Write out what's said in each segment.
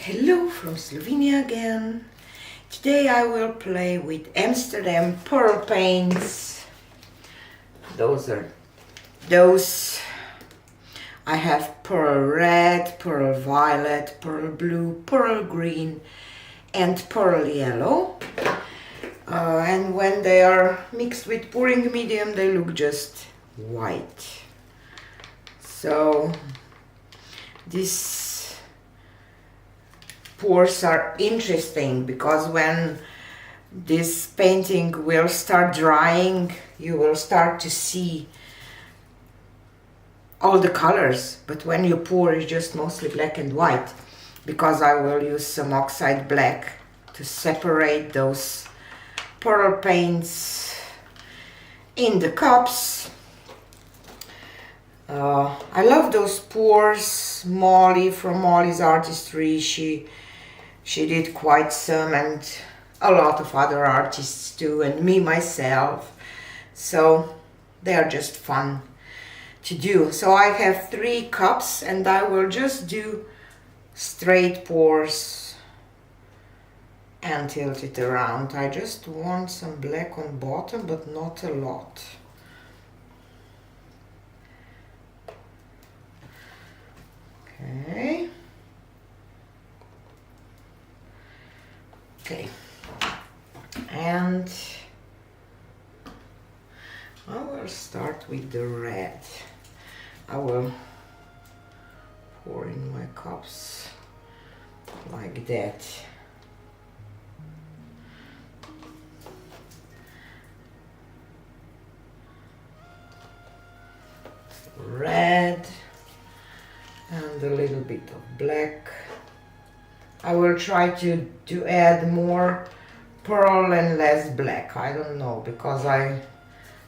Hello from Slovenia again. Today I will play with Amsterdam Pearl paints. Those I have pearl red, pearl violet, pearl blue, pearl green and pearl yellow. And when they are mixed with pouring medium, they look just white. So these pours are interesting because when this painting will start drying, you will start to see all the colors, but when you pour it's just mostly black and white, because I will use some oxide black to separate those pearl paints in the cups. I love those pours. Molly from Molly's Artistry, she did quite some, and a lot of other artists too, and me myself, so they are just fun to do. So I have 3 cups and I will just do straight pours and tilt it around. I just want some black on bottom, but not a lot. Okay, and I will start with the red. I will pour in my cups like that. Red and a little bit of black. I will try to add more pearl and less black. I don't know, because I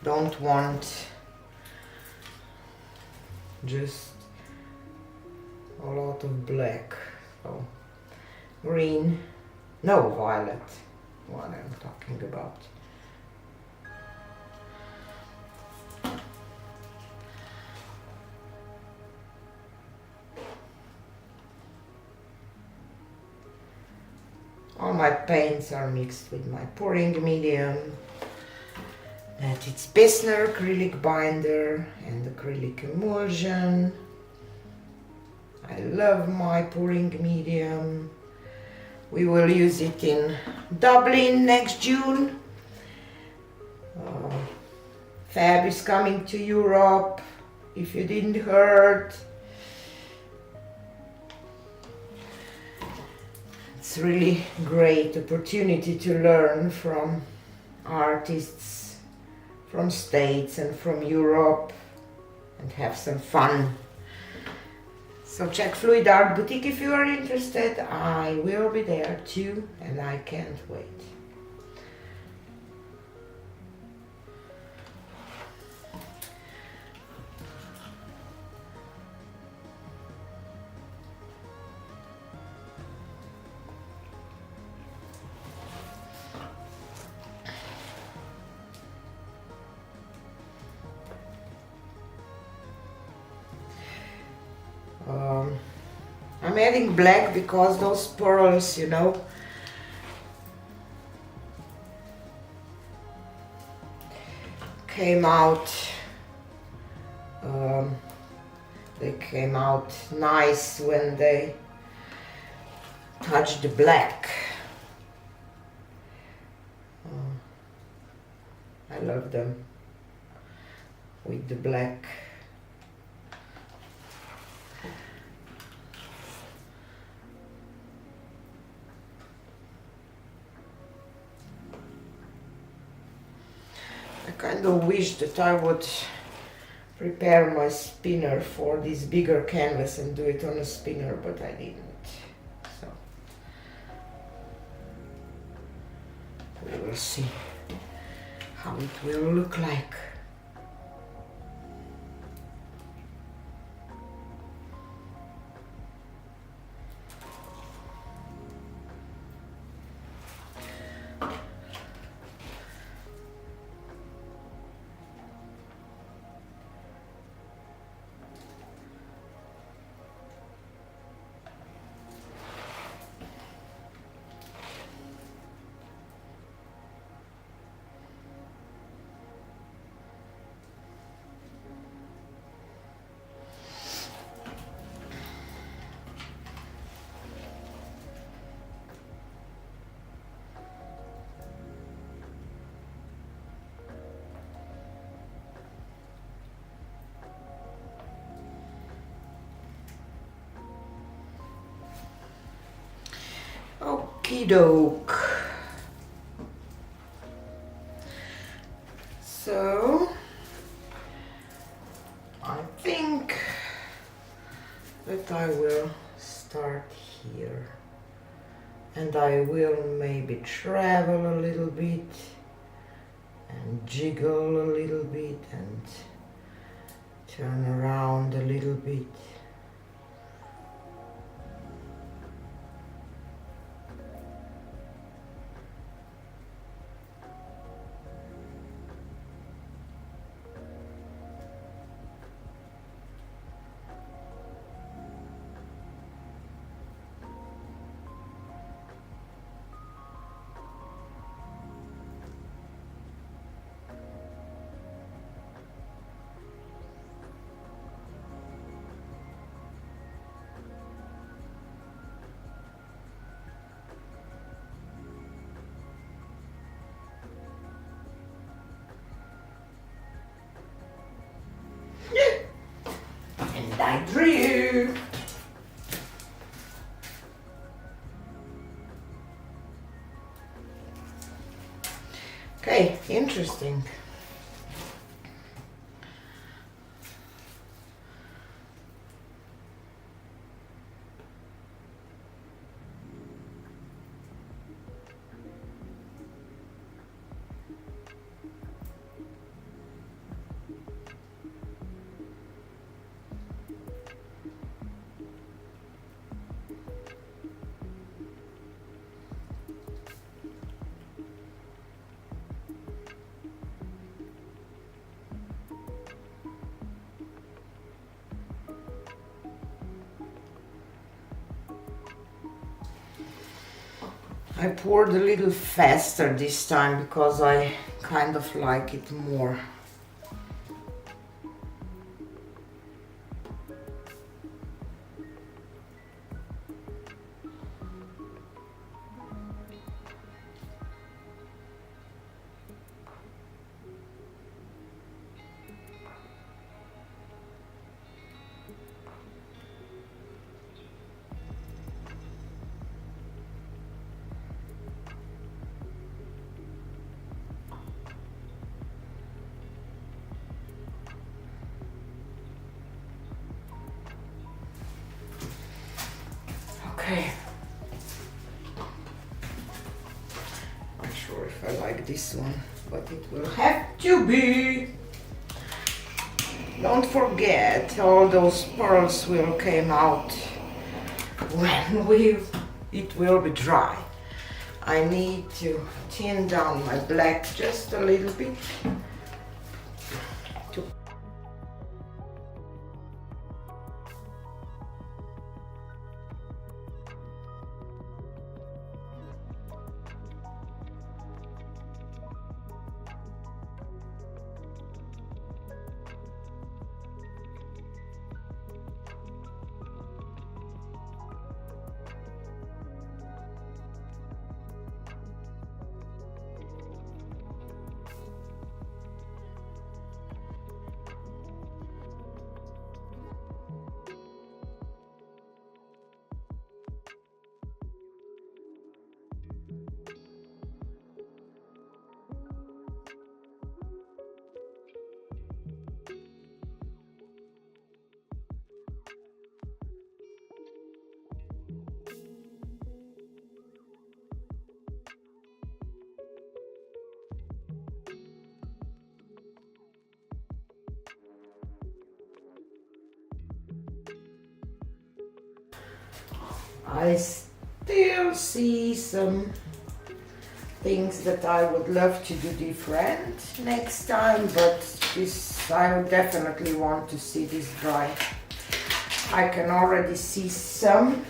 don't want just a lot of black. So green, no, violet, what I'm talking about. All my paints are mixed with my pouring medium. And it's Pessner acrylic binder and acrylic emulsion. I love my pouring medium. We will use it in Dublin next June. Fab is coming to Europe, if you didn't heard. It's really great opportunity to learn from artists from States and from Europe and have some fun. So check Fluid Art Boutique if you are interested. I will be there too, and I can't wait. I'm adding black because those pearls, you know, came out, they came out nice when they touched the black. I love them with the black. I kind of wish that I would prepare my spinner for this bigger canvas and do it on a spinner, but I didn't. So we will see how it will look like. Okie doke. So I think that I will start here, and I will maybe travel a little bit and jiggle a little bit and turn around a little bit. And I drew. Okay, interesting. I poured a little faster this time because I kind of like it more. Okay. Not sure if I like this one, but it will have to be. Don't forget, all those pearls will come out when it will be dry. I need to thin down my black just a little bit. I still see some things that I would love to do different next time, but this I would definitely want to see this dry. I can already see some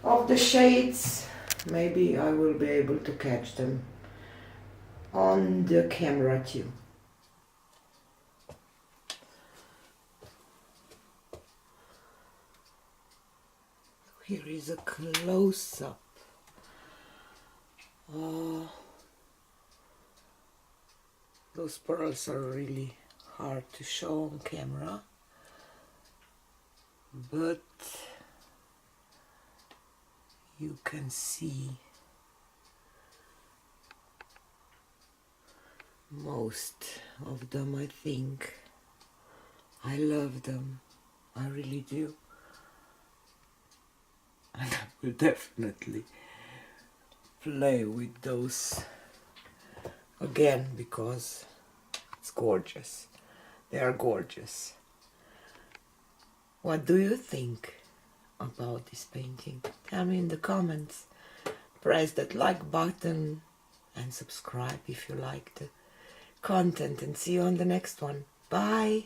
of the shades. Maybe I will be able to catch them on the camera too. Here is a close-up. Those pearls are really hard to show on camera, but you can see most of them. I think I love them, I really do, and I will definitely play with those again because it's gorgeous. They are gorgeous. What do you think about this painting? Tell me in the comments. Press that like button and subscribe if you like the content, and see you on the next one. Bye!